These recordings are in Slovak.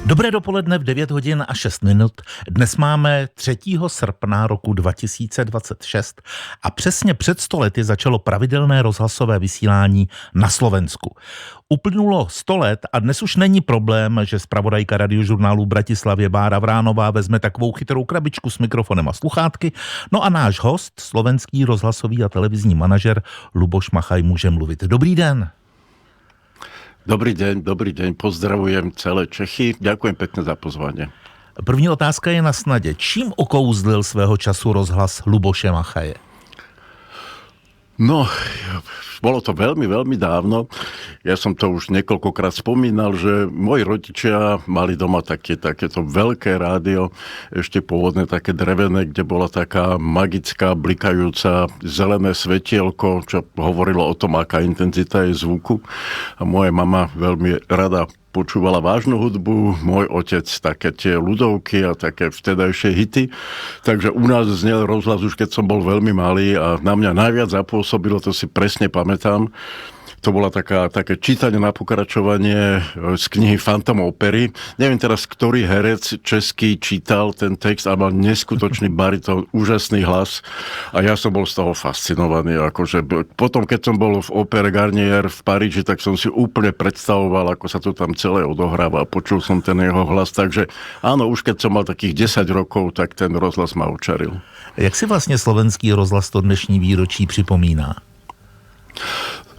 Dobré dopoledne v 9 hodin a 6 minut. Dnes máme 3. srpna roku 2026 a přesně před 100 lety začalo pravidelné rozhlasové vysílání na Slovensku. Uplynulo 100 let a dnes už není problém, že zpravodajka radiožurnálu Bratislavě Bára Vránová vezme takovou chytrou krabičku s mikrofonem a sluchátky, no a náš host, slovenský rozhlasový a televizní manažer Luboš Machaj může mluvit. Dobrý den. Dobrý deň, pozdravujem celé Čechy. Ďakujem pekne za pozvanie. První otázka je na snadě. Čím okouzlil svého času rozhlas Luboše Machaje? No, bolo to veľmi dávno. Ja som to už niekoľkokrát spomínal, že moji rodičia mali doma takéto veľké rádio, ešte pôvodne také drevené, kde bola taká magická, blikajúca zelené svetielko, čo hovorilo o tom, aká intenzita je zvuku. A moja mama veľmi rada počúvala vážnu hudbu, môj otec také tie ľudovky a také vtedajšie hity. Takže u nás znel rozhlas už keď som bol veľmi malý a na mňa najviac zapôsobilo, to si presne pamätám. To bola také čítanie na pokračovanie z knihy Fantom opery. Neviem teraz, ktorý herec český čítal ten text a mal neskutočný baritón, úžasný hlas a ja som bol z toho fascinovaný. Akože potom, keď som bol v opere Garnier v Paríži, tak som si úplne predstavoval, ako sa to tam celé odohráva a počul som ten jeho hlas. Takže áno, už keď som mal takých 10 rokov, tak ten rozhlas ma očaril. Jak si vlastně slovenský rozhlas to dnešní výročí připomíná?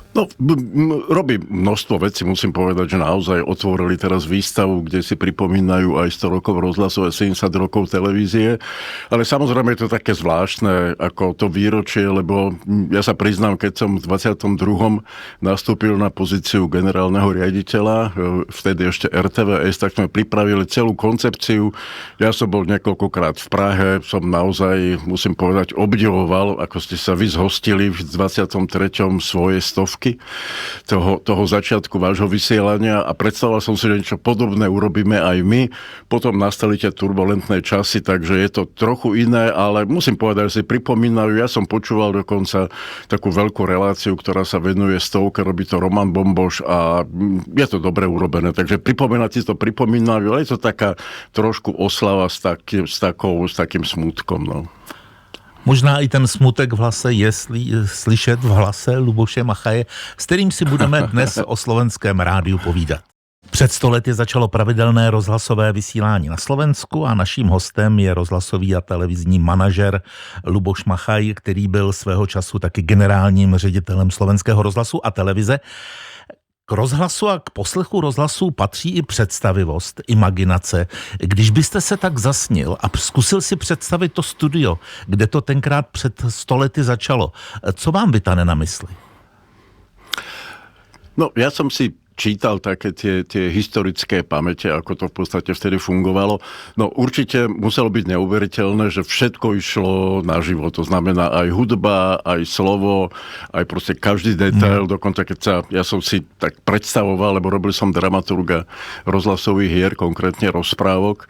No, robí množstvo vecí, musím povedať, že naozaj otvorili teraz výstavu, kde si pripomínajú aj 100 rokov rozhlasu a 70 rokov televízie, ale samozrejme je to také zvláštne ako to výročie, lebo ja sa priznám, keď som v 22. nastúpil na pozíciu generálneho riaditeľa, vtedy ešte RTVS, tak sme pripravili celú koncepciu. Ja som bol niekoľkokrát v Prahe, som naozaj, musím povedať, obdivoval, ako ste sa vy zhostili v 23. svoje stovky toho začiatku vášho vysielania a predstavoval som si, že niečo podobné urobíme aj my. Potom nastali tie turbulentné časy, takže je to trochu iné, ale musím povedať, že si pripomínajú. Ja som počúval dokonca takú veľkú reláciu, ktorá sa venuje stovke, robí to Roman Bomboš a je to dobre urobené. Takže pripomínať si to pripomínajú, ale je to taká trošku oslava s takým smutkom. No. Možná i ten smutek v hlase je slyšet v hlase Luboše Machaje, s kterým si budeme dnes o slovenském rádiu povídat. Před 100 lety začalo pravidelné rozhlasové vysílání na Slovensku a naším hostem je rozhlasový a televizní manažer Luboš Machaj, který byl svého času taky generálním ředitelem Slovenského rozhlasu a televize. K rozhlasu a k poslechu rozhlasu patří i představivost, imaginace. Když byste se tak zasnil a zkusil si představit to studio, kde to tenkrát před 100 lety začalo, co vám vytane na mysli? No, ja som si čítal také tie historické pamäte, ako to v podstate vtedy fungovalo. No určite muselo byť neuveriteľné, že všetko išlo naživo. To znamená aj hudba, aj slovo, aj proste každý detail. Dokonca ja som si tak predstavoval, lebo robil som dramaturga rozhlasových hier, konkrétne rozprávok.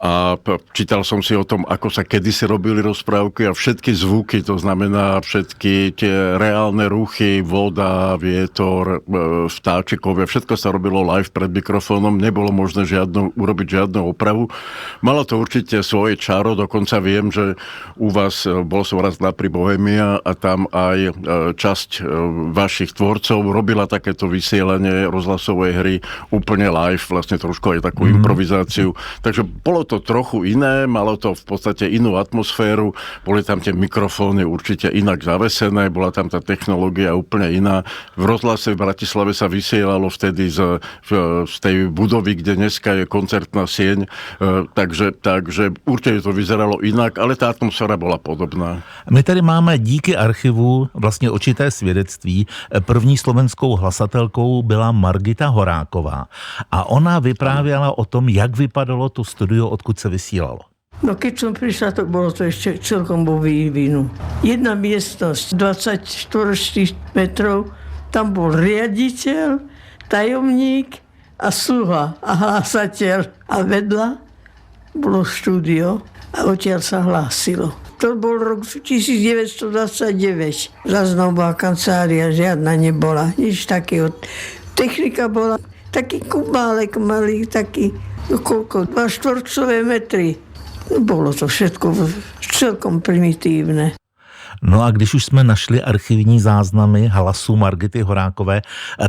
A čítal som si o tom, ako sa kedysi robili rozprávky a všetky zvuky, to znamená všetky tie reálne ruchy, voda, vietor, vtáčikovia, všetko sa robilo live pred mikrofónom, nebolo možné urobiť žiadnu opravu. Malo to určite svoje čaro, dokonca viem, že u vás, bol som raz pri Bohemia a tam aj časť vašich tvorcov robila takéto vysielanie rozhlasovej hry úplne live, vlastne trošku aj takú improvizáciu. Takže bolo to trochu iné, malo to v podstate inú atmosféru, boli tam tie mikrofóny určite inak zavesené, bola tam tá technológia úplne iná. V rozhlase v Bratislave sa vysielalo vtedy z tej budovy, kde dneska je koncertná sieň, takže určite to vyzeralo inak, ale tá atmosféra bola podobná. My tady máme díky archivu vlastně očité svědectví. První slovenskou hlasatelkou byla Margita Horáková a ona vyprávěla o tom, jak vypadalo to studio, odkud se vysílalo. No keď som prišla, to bolo to ešte celkom vo vývinu. Jedna miestnosť, 24 metrov, tam bol riaditeľ, tajomník a sluha a hlásateľ. A vedľa bolo štúdio a odtiaľ sa hlásilo. To bol rok 1929. Zas nová kancelária žiadna nebola. Nič takého. Technika bola taký kubálek malý, taký, koľko, 2 štvorcové metry. Bolo to všetko celkom primitívne. No a když už jsme našli archivní záznamy hlasu Margity Horákové,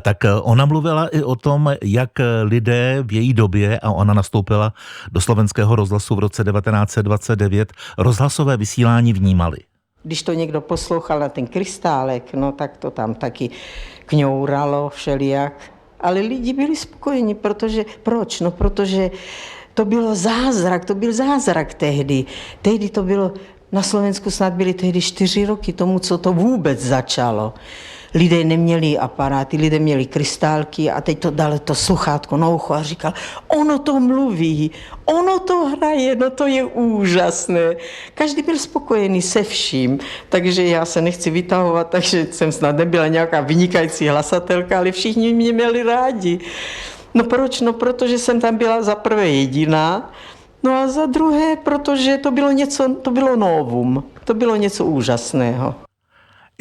tak ona mluvila i o tom, jak lidé v její době, a ona nastoupila do Slovenského rozhlasu v roce 1929, rozhlasové vysílání vnímali. Když to někdo poslouchal na ten krystálek, no tak to tam taky kňouralo všelijak. Ale lidi byli spokojeni, protože, proč? No protože to byl zázrak tehdy. Tehdy to bylo, na Slovensku snad byly tehdy 4 roky tomu, co to vůbec začalo. Lidé neměli aparáty, lidé měli krystálky a teď to dali to sluchátko na ucho a říkal, ono to mluví, ono to hraje, no to je úžasné. Každý byl spokojený se vším, takže já se nechci vytahovat, takže jsem snad nebyla nějaká vynikající hlasatelka, ale všichni mě měli rádi. No proč? No protože jsem tam byla za prvé jediná, no a za druhé, protože to bylo novum, to bylo něco úžasného.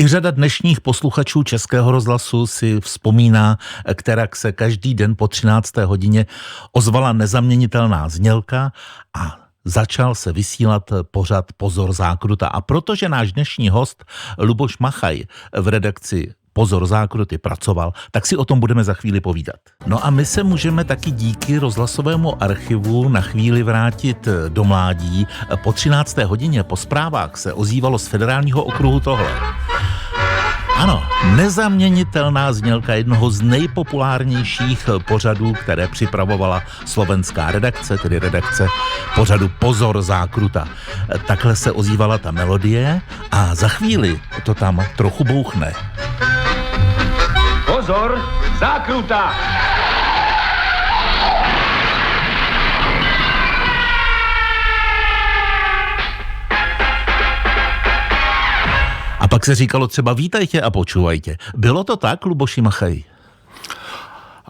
I řada dnešních posluchačů Českého rozhlasu si vzpomíná, kterak se každý den po 13. hodině ozvala nezaměnitelná znělka a začal se vysílat pořad Pozor zákruta. A protože náš dnešní host Luboš Machaj v redakci Pozor zákruty pracoval, tak si o tom budeme za chvíli povídat. No a my se můžeme taky díky rozhlasovému archivu na chvíli vrátit do mládí. Po 13. hodině po zprávách se ozývalo z federálního okruhu tohle. Ano, nezaměnitelná znělka jednoho z nejpopulárnějších pořadů, které připravovala slovenská redakce, tedy redakce pořadu Pozor zákruta. Takhle se ozývala ta melodie a za chvíli to tam trochu bouchne. Pozor, zákruta! A pak se říkalo třeba vítajte a počúvajte. Bylo to tak, Luboši Machaj?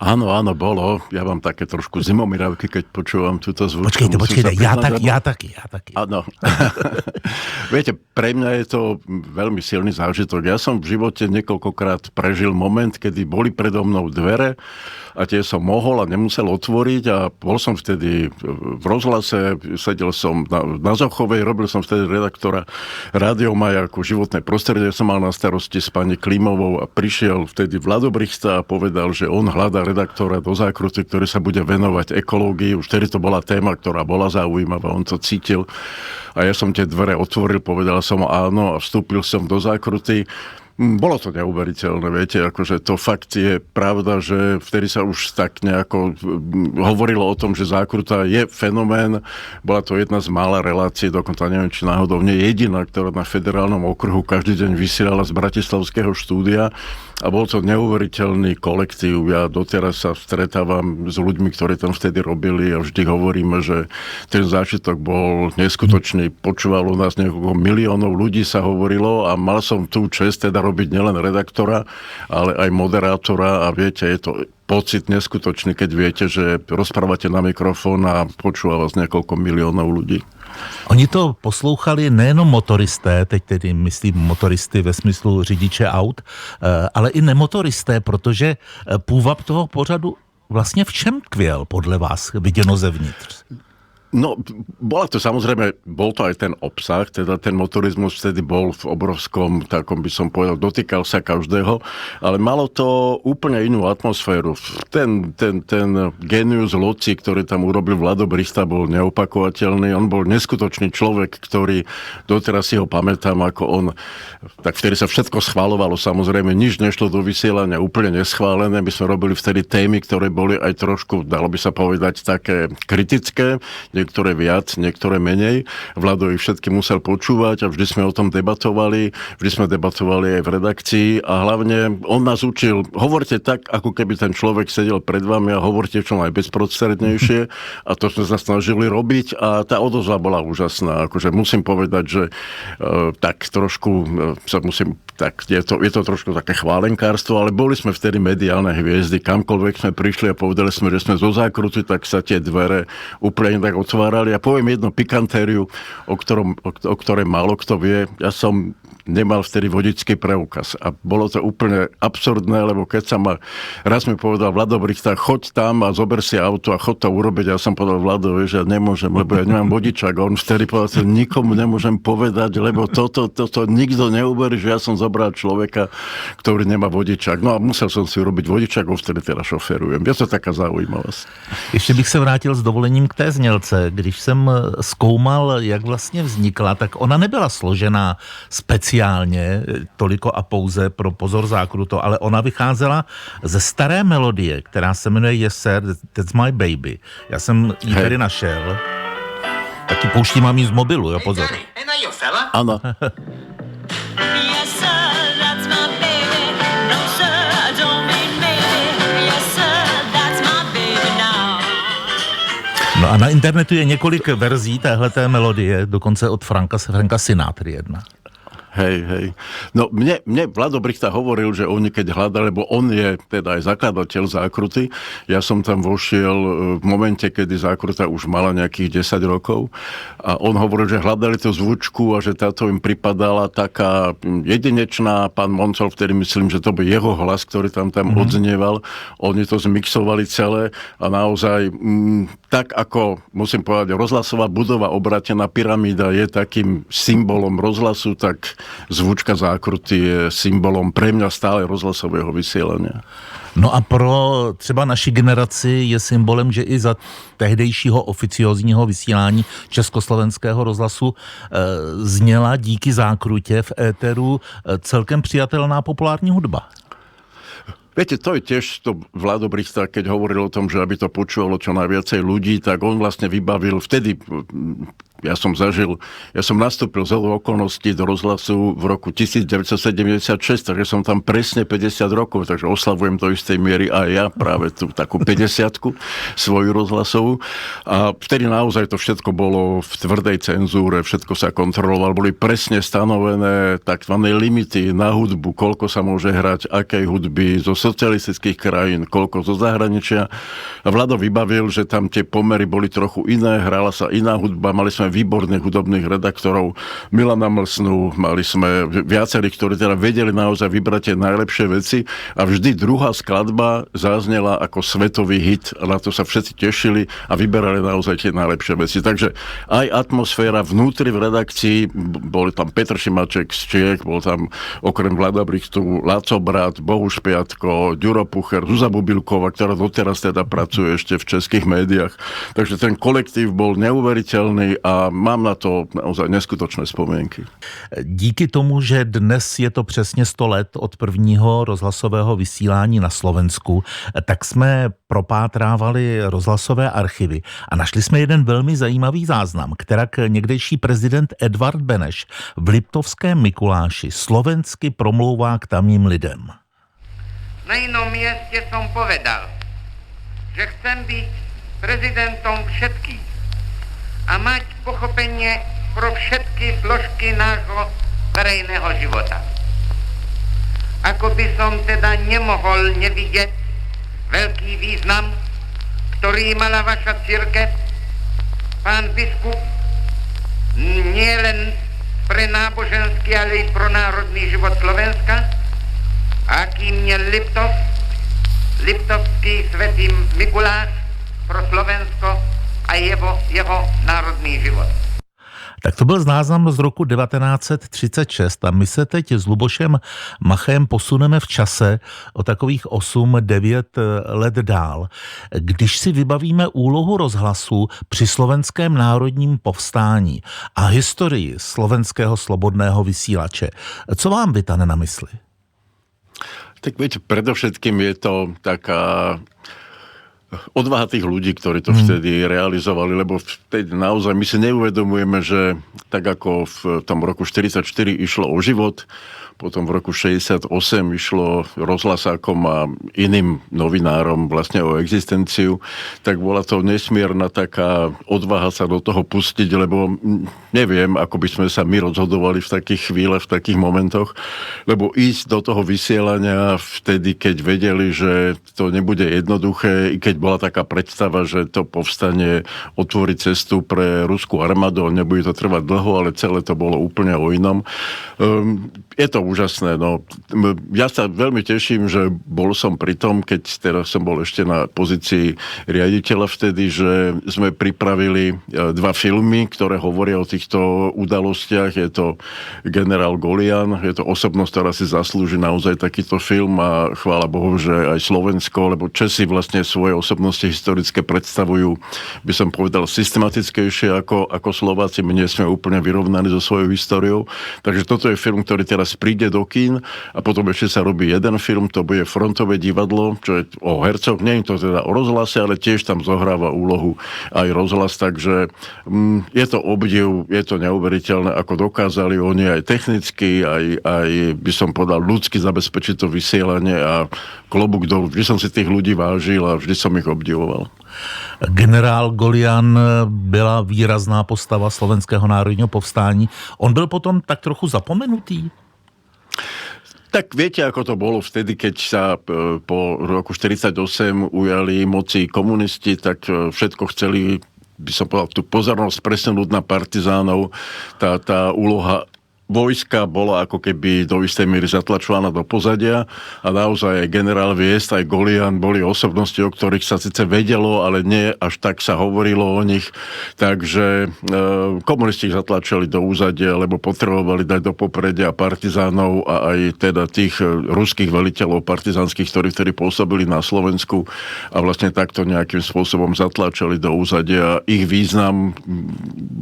Áno, bolo. Ja mám také trošku zimomiravky, keď počúvam túto zvučku. Počkejte, ja taky. Áno. Viete, pre mňa je to veľmi silný zážitok. Ja som v živote niekoľkokrát prežil moment, kedy boli predo mnou dvere a tie som mohol a nemusel otvoriť a bol som vtedy v rozhlase, sedel som na Zochovej, robil som vtedy redaktora Rádio Majaku, životné prostredie som mal na starosti s pani Klimovou a prišiel vtedy Vlado Brichta a povedal, že on hľadá redaktora do zákruty, ktorý sa bude venovať ekológii. Už vtedy to bola téma, ktorá bola zaujímavá, on to cítil. A ja som tie dvere otvoril, povedal som áno a vstúpil som do zákruty. Bolo to neuveriteľné, viete, akože to fakt je pravda, že vtedy sa už tak nejako hovorilo o tom, že zákruta je fenomén. Bola to jedna z mála relácií, dokonca neviem, či náhodou nie jediná, ktorá na federálnom okruhu každý deň vysielala z bratislavského štúdia. A bol to neuveriteľný kolektív. Ja doteraz sa stretávam s ľuďmi, ktorí tam vtedy robili a vždy hovoríme, že ten zážitok bol neskutočný. Počúvalo nás niekoľko miliónov ľudí, sa hovorilo, a mal som tú čest teda robiť nielen redaktora, ale aj moderátora, a viete, je to pocit neskutočný, keď viete, že rozprávate na mikrofón a počúva vás niekoľko miliónov ľudí. Oni to poslouchali nejenom motoristé, teď tedy myslím motoristy ve smyslu řidiče aut, ale i nemotoristé, protože půvab toho pořadu vlastně v čem tkvěl podle vás viděno zevnitř? No, bola to samozrejme, bol to aj ten obsah, teda ten motorizmus vtedy bol v obrovskom, takom by som povedal, dotýkal sa každého, ale malo to úplne inú atmosféru. Ten genius loci, ktorý tam urobil Vlado Brichta, bol neopakovateľný, on bol neskutočný človek, ktorý doteraz si ho pamätám, ako on, tak vtedy sa všetko schváľovalo, samozrejme, nič nešlo do vysielania úplne neschválené, my sme robili vtedy témy, ktoré boli aj trošku, dalo by sa povedať, také kritické, niektoré viac, niektoré menej. Vlado ich všetky musel počúvať a vždy sme o tom debatovali. Vždy sme debatovali aj v redakcii a hlavne on nás učil, hovorte tak, ako keby ten človek sedel pred vami a hovorte čo najbezprostrednejšie, a to sme sa snažili robiť a tá odozva bola úžasná. Akože musím povedať, že tak trošku sa musím tak je to trošku také chválenkárstvo, ale boli sme vtedy mediálne hviezdy, kamkoľvek sme prišli a povedali sme, že sme zo Zákruty, tak sa tie dvere úplne tak otvárali. A poviem jednu pikantériu, o ktorej málo kto vie. Ja som nemal vtedy vodičský preukaz. A bolo to úplne absurdné, lebo keď sa raz mi povedal Vlado Brichta, choď tam a zober si auto a choď to urobiť. Ja som povedal Vladovi, že ja nemôžem, lebo ja nemám vodičák. A on vtedy povedal, že nikomu nemôžem povedať, lebo toto nikto neuverí, že ja som zobral človeka, ktorý nemá vodičák. No a musel som si urobiť vodičák, vtedy teda šoferujem. Je to taká zaujímavosť. Ještě bych se vrátil s dovolením k té znělce. Když jsem zkoumal, jak vlastně vznikla, tak ona nebyla složená speciálně toliko a pouze pro Pozor Zákruto, ale ona vycházela ze staré melodie, která se jmenuje Yes Sir, That's My Baby. Já jsem ji tady našel. Taky pouštím mám ji z mobilu, jo, pozor. Hey, now you fella. Áno. Yes, sir, that's my baby. No, sir, I don't mean maybe. Yes, sir, that's my baby now. No a na internetu je několik verzí téhleté melodie, dokonce od Franka Sinatry jedna. Hej. No mne Vlado Brichta hovoril, že oni keď hľadali, lebo on je teda aj zakladateľ Zákruty. Ja som tam vošiel v momente, kedy Zákruta už mala nejakých 10 rokov a on hovoril, že hľadali tú zvučku a že táto im pripadala taká jedinečná. Pán Moncol, vtedy myslím, že to byl jeho hlas, ktorý tam odznieval. Oni to zmixovali celé a naozaj tak ako, musím povedať, rozhlasová budova obratená pyramída je takým symbolom rozhlasu, tak zvučka Zákruty je symbolom pre mňa stále rozhlasového vysielania. No a pro třeba naši generaci je symbolem, že i za tehdejšího oficiozního vysílání Československého rozhlasu zněla díky Zákrutě v éteru celkem přijatelná populární hudba. Viete, to je tiež to Vlado Brichta, keď hovoril o tom, že aby to počúvalo čo najviacej ľudí, tak on vlastne vybavil vtedy. Ja som nastúpil z okolností do rozhlasu v roku 1976, takže som tam presne 50 rokov, takže oslavujem do istej miery aj ja práve tú takú 50-ku svoju rozhlasovú. A vtedy naozaj to všetko bolo v tvrdej cenzúre, všetko sa kontrolovalo, boli presne stanovené takzvané limity na hudbu, koľko sa môže hrať, akej hudby zo socialistických krajín, koľko zo zahraničia. A Vlado vybavil, že tam tie pomery boli trochu iné, hrala sa iná hudba, mali sme výborných hudobných redaktorov, Milana Mlsnu, mali sme viacerých, ktorí teda vedeli naozaj vybrať tie najlepšie veci a vždy druhá skladba zaznela ako svetový hit a na to sa všetci tešili a vyberali naozaj tie najlepšie veci. Takže aj atmosféra vnútri v redakcii, bol tam Petr Šimaček z Čiech, bol tam okrem Vlada Brichtu Laco Brat, Bohuš Piatko, Ďuro Pucher, Zuzá Bubilková, ktorá doteraz teda pracuje ešte v českých médiách. Takže ten kolektív bol neuveriteľný a mám na to naozaj neskutočné spomienky. Díky tomu, že dnes je to přesně 100 let od prvního rozhlasového vysílání na Slovensku, tak jsme propátrávali rozhlasové archivy a našli jsme jeden velmi zajímavý záznam, kterak někdejší prezident Edvard Beneš v Liptovském Mikuláši slovensky promlouvá k tamním lidem. Na inom mieste som povedal, že chcem byť prezidentom všetkých a mať pochopenie pro všetky zložky nášho verejného života. Ako by som teda nemohol nevidieť veľký význam, ktorý mala vaša cirkev, pán biskup, nie len pre náboženský, ale i pro národný život Slovenska, aký měl Liptovský svätý Mikuláš pro Slovensko a jeho národný život. Tak to byl záznam z roku 1936 a my se teď s Lubošem Machem posuneme v čase o takových 8-9 let dál. Když si vybavíme úlohu rozhlasu při slovenském národním povstání a historii slovenského slobodného vysílače, co vám vytane na mysli? Tak viete, predovšetkým je to taká odvaha tých ľudí, ktorí to vtedy realizovali, lebo vtedy naozaj my si neuvedomujeme, že tak ako v tom roku 1944 išlo o život, potom v roku 68 išlo rozhlasákom a iným novinárom vlastne o existenciu, tak bola to nesmierna taká odvaha sa do toho pustiť, lebo neviem, ako by sme sa my rozhodovali v takých chvíľach, v takých momentoch, lebo ísť do toho vysielania vtedy, keď vedeli, že to nebude jednoduché, i keď bola taká predstava, že to povstanie otvorí cestu pre ruskú armádu, nebude to trvať dlho, ale celé to bolo úplne o inom. Je to úžasné. No. Ja sa veľmi teším, že bol som pri tom, keď teraz som bol ešte na pozícii riaditeľa vtedy, že sme pripravili 2 filmy, ktoré hovoria o týchto udalostiach. Je to Generál Golian, je to osobnosť, ktorá si zaslúži naozaj takýto film a chvála Bohu, že aj Slovensko, lebo Česi vlastne svoje osobnosti historické predstavujú, by som povedal, systematickejšie ako Slováci. My nie sme úplne vyrovnaní so svojou históriou. Takže toto je film, ktorý teraz príde do kín a potom ešte sa robí jeden film, to bude Frontové divadlo, čo je o hercoch, nie je to teda o rozhlase, ale tiež tam zohráva úlohu aj rozhlas, takže je to obdiv, je to neuveriteľné, ako dokázali oni aj technicky, aj by som povedal ľudsky zabezpečiť to vysielanie a klobúk dolu. Vždy som si tých ľudí vážil a vždy som ich obdivoval. Generál Golian byla výrazná postava Slovenského národního povstání. On byl potom tak trochu zapomenutý? Tak viete, ako to bolo vtedy, keď sa po roku 1948 ujali moci komunisti, tak všetko chceli, by som povedal, tú pozornosť presunúť na partizánov. Tá úloha vojska bola ako keby do istej miery zatlačovaná do pozadia a naozaj aj generál Viest, aj Golian boli osobnosti, o ktorých sa síce vedelo, ale nie až tak sa hovorilo o nich. Takže komunisti ich zatlačali do úzadia, lebo potrebovali dať do popredia partizánov a aj teda tých ruských veliteľov partizánskych, ktorí vtedy pôsobili na Slovensku a vlastne takto nejakým spôsobom zatlačali do úzadia. Ich význam,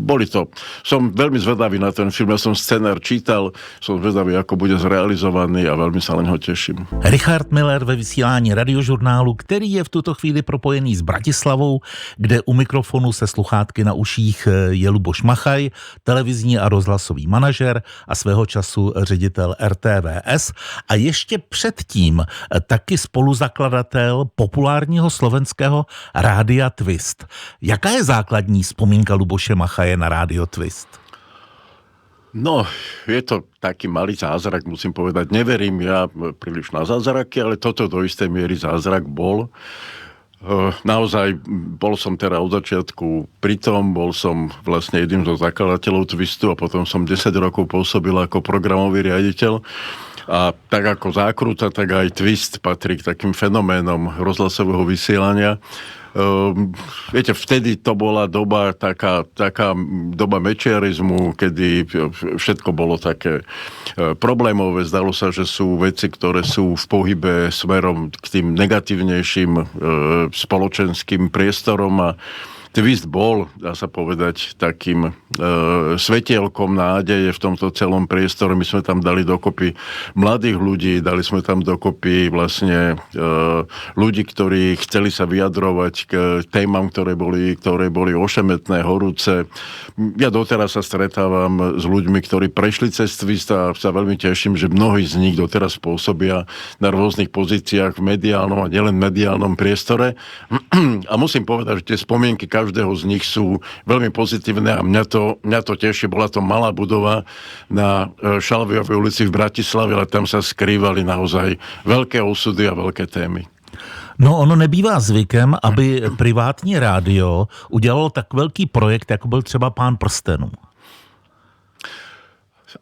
boli to. Som veľmi zvedavý na ten film, ja som scenár čítal, som zvedavý, ako bude zrealizovaný a veľmi sa na něho těším. Richard Miller ve vysílání Radiožurnálu, který je v tuto chvíli propojený s Bratislavou, kde u mikrofonu se sluchátky na uších je Luboš Machaj, televizní a rozhlasový manažer a svého času ředitel RTVS a ještě předtím taky spoluzakladatel populárního slovenského Rádia Twist. Jaká je základní vzpomínka Luboše Machaje na Rádio Twist? No, je to taký malý zázrak, musím povedať. Neverím ja príliš na zázraky, ale toto do istej miery zázrak bol. Naozaj, bol som teda od začiatku pritom, bol som vlastne jedným zo zakladateľov Twistu a potom som 10 rokov pôsobil ako programový riaditeľ. A tak ako Zákruta, tak aj Twist patrí k takým fenoménom rozhlasového vysielania. Viete, vtedy to bola doba, taká doba mečiarizmu, kedy všetko bolo také problémové. Zdalo sa, že sú veci, ktoré sú v pohybe smerom k tým negatívnejším spoločenským priestorom a Twist bol, dá sa povedať, takým svetielkom nádeje v tomto celom priestore. My sme tam dali dokopy mladých ľudí, dali sme tam dokopy vlastne ľudí, ktorí chceli sa vyjadrovať k témam, ktoré boli ošemetné, horúce. Ja doteraz sa stretávam s ľuďmi, ktorí prešli cez Twist a sa veľmi teším, že mnohí z nich doteraz pôsobia na rôznych pozíciách v mediálnom a nielen mediálnom priestore. A musím povedať, že tie spomienky každého z nich sú veľmi pozitívne a mňa to teší. Bola to malá budova na Šalviovej ulici v Bratislave, ale tam sa skrývali naozaj veľké osudy a veľké témy. No ono nebývá zvykem, aby privátní rádio udělalo tak velký projekt, jako byl třeba Pán prstenů.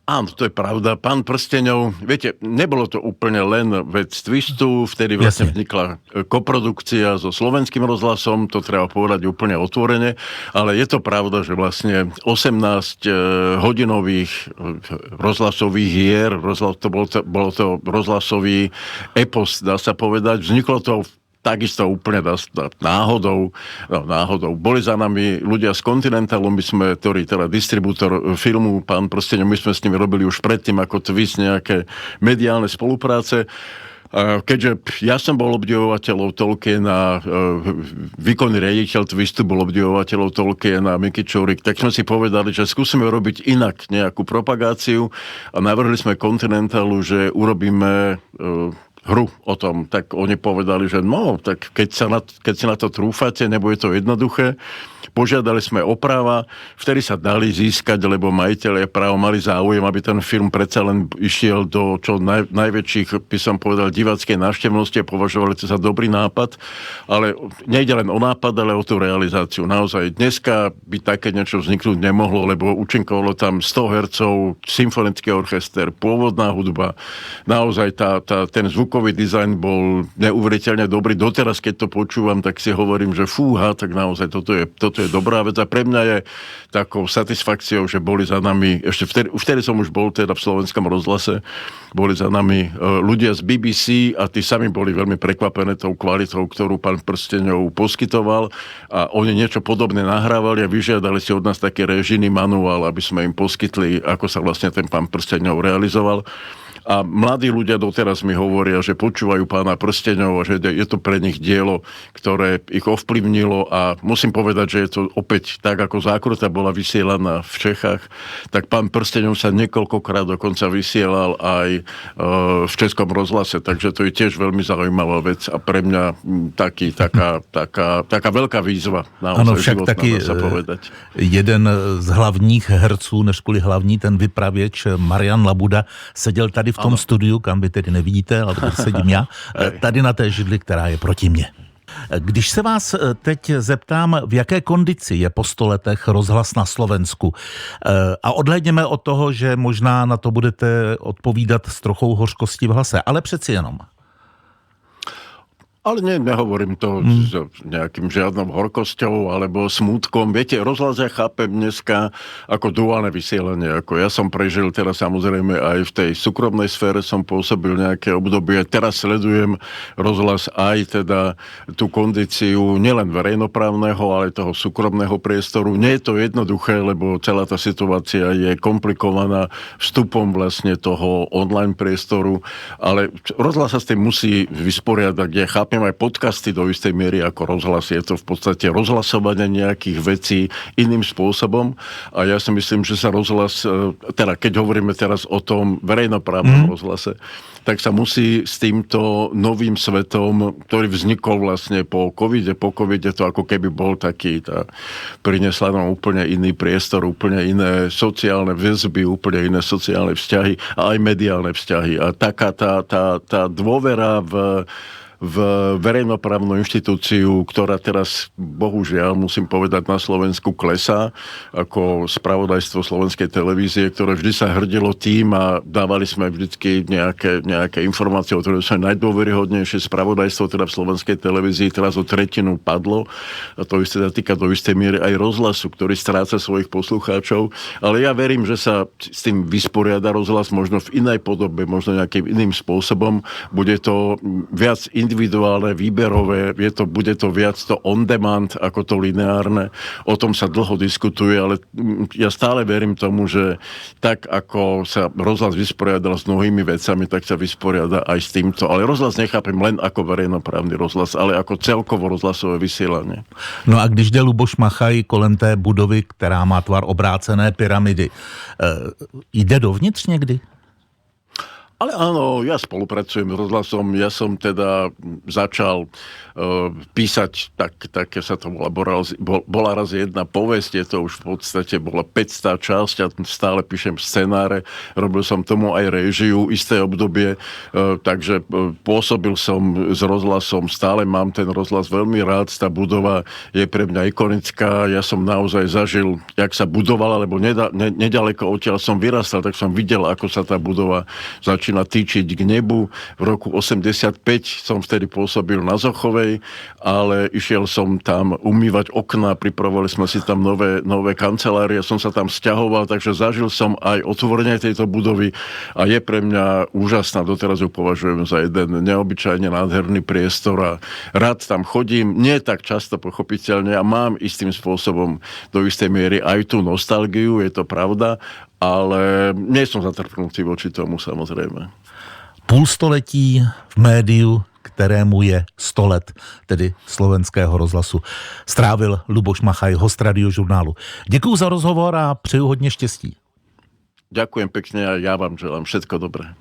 Áno, to je pravda. Pán prsteňov, viete, nebolo to úplne len vec Twistu, vtedy vlastne vznikla koprodukcia so Slovenským rozhlasom, to treba povedať úplne otvorene, ale je to pravda, že vlastne 18 hodinových rozhlasových hier, bolo to rozhlasový epos, dá sa povedať, vzniklo to takisto úplne náhodou. Boli za nami ľudia z Continentalu, ktorý teda distribútor filmu Pán prsteňov, my sme s nimi robili už predtým ako Twist nejaké mediálne spolupráce. Keďže ja som bol obdivovateľov Tolkiena, výkonný riaditeľ Twistu bol obdivovateľov Tolkiena, Mickey Čurik, tak sme si povedali, že skúsime robiť inak nejakú propagáciu a navrhli sme Continentalu, že urobíme hru o tom. Tak oni povedali, že no, tak keď si na to trúfate, nebude to jednoduché. Požiadali sme o práva, vtedy sa dali získať, lebo majiteľe práv mali záujem, aby ten film predsa len išiel do čo najväčších, by som povedal, diváckej návštevnosti a považovali to za dobrý nápad, ale nejde len o nápad, ale o tú realizáciu. Naozaj dneska by také niečo vzniknúť nemohlo, lebo účinkovalo tam 100 hercov, symfonický orchester, pôvodná hudba. Naozaj ten zvukový dizajn bol neuveriteľne dobrý. Doteraz, keď to počúvam, tak si hovorím, že fúha, tak naozaj toto je dobrá vec a pre mňa je takou satisfakciou, že boli za nami, ešte vtedy som už bol teda v Slovenskom rozhlase, boli za nami ľudia z BBC a tí sami boli veľmi prekvapené tou kvalitou, ktorú pán Prsteňov poskytoval a oni niečo podobné nahrávali a vyžiadali si od nás taký režijný manuál, aby sme im poskytli, ako sa vlastne ten pán Prsteňov realizoval. A mladí ľudia doteraz mi hovoria, že počúvajú pána Prsteňov a že je to pre nich dielo, ktoré ich ovplyvnilo a musím povedať, že je to opäť tak, ako Zákruta bola vysielaná v Čechách, tak pán Prsteňov sa niekoľkokrát dokonca vysielal aj v Českom rozhlase, takže to je tiež veľmi zaujímavá vec a pre mňa taká veľká výzva naozaj životná, dá sa povedať. Jeden z hlavních herců, než kvůli hlavní, ten vypravěč Marian Labuda, seděl tady v tom studiu, kam vy tedy nevidíte, ale tady sedím já, tady na té židli, která je proti mně. Když se vás teď zeptám, v jaké kondici je po 100 letech rozhlas na Slovensku a odhlédněme od toho, že možná na to budete odpovídat s trochou hořkosti v hlase, ale přeci jenom. Ale nehovorím to s nejakým žiadnou horkosťou alebo smútkom. Viete, rozhlas ja chápem dneska ako duálne vysielanie. Ako ja som prežil teraz samozrejme aj v tej súkromnej sfére som pôsobil nejaké obdobie. Teraz sledujem rozhlas aj teda tú kondíciu nielen verejnoprávneho, ale toho súkromného priestoru. Nie je to jednoduché, lebo celá tá situácia je komplikovaná vstupom vlastne toho online priestoru, ale rozhlas sa s tým musí vysporiadať. Ja chápem aj podcasty do istej miery ako rozhlas. Je to v podstate rozhlasovanie nejakých vecí iným spôsobom a ja si myslím, že sa rozhlas, teda keď hovoríme teraz o tom verejnoprávnom rozhlase, tak sa musí s týmto novým svetom, ktorý vznikol vlastne po covide to ako keby bol taký, priniesla nám úplne iný priestor, úplne iné sociálne väzby, úplne iné sociálne vzťahy a aj mediálne vzťahy. A taká tá dôvera v verejnoprávnu inštitúciu, ktorá teraz, bohužiaľ, musím povedať, na Slovensku klesá, ako spravodajstvo Slovenskej televízie, ktoré vždy sa hrdilo tým a dávali sme vždycky nejaké informácie, o ktoré sú najdôveryhodnejšie spravodajstvo teda v Slovenskej televízii, teraz o tretinu padlo a to isté sa týka do istej miery aj rozhlasu, ktorý stráca svojich poslucháčov, ale ja verím, že sa s tým vysporiada rozhlas možno v inej podobe, možno nejakým iným spôsobom. Bude to viac individuálne, výberové, bude to viac to on demand ako to lineárne. O tom sa dlho diskutuje, ale ja stále verím tomu, že tak ako sa rozhlas vysporiadal s mnohými vecami, tak sa vysporiada aj s týmto. Ale rozhlas nechápem len ako verejnoprávny rozhlas, ale ako celkovo rozhlasové vysielanie. No a když jde Luboš Machaj kolem té budovy, která má tvar obrácené pyramidy, jde dovnitř někdy? Ale áno, ja spolupracujem s rozhlasom. Ja som teda začal písať, také sa to bola raz jedna povesť, je to už v podstate bola 500 časť a stále píšem scenáre. Robil som tomu aj réžiu isté obdobie, takže pôsobil som s rozhlasom, stále mám ten rozhlas veľmi rád, tá budova je pre mňa ikonická. Ja som naozaj zažil, jak sa budovala, lebo nedaleko odtiaľ som vyrastal, tak som videl, ako sa tá budova začína týčiť k nebu. V roku 85 som vtedy pôsobil na Zochovej, ale išiel som tam umývať okná, pripravovali sme si tam nové kancelárie, som sa tam sťahoval, takže zažil som aj otvorenie tejto budovy a je pre mňa úžasná. Doteraz ju považujem za jeden neobyčajne nádherný priestor a rád tam chodím, nie tak často pochopiteľne a mám istým spôsobom do istej miery aj tú nostalgiu, je to pravda, ale nie som zatrpnutý voči tomu, samozrejme. půlstoletí v médiu, kterému je 100 let, tedy Slovenského rozhlasu, strávil Luboš Machaj, host Radiožurnálu. Děkuju za rozhovor a přeju hodně štěstí. Ďakujem pekne a ja vám želám všetko dobré.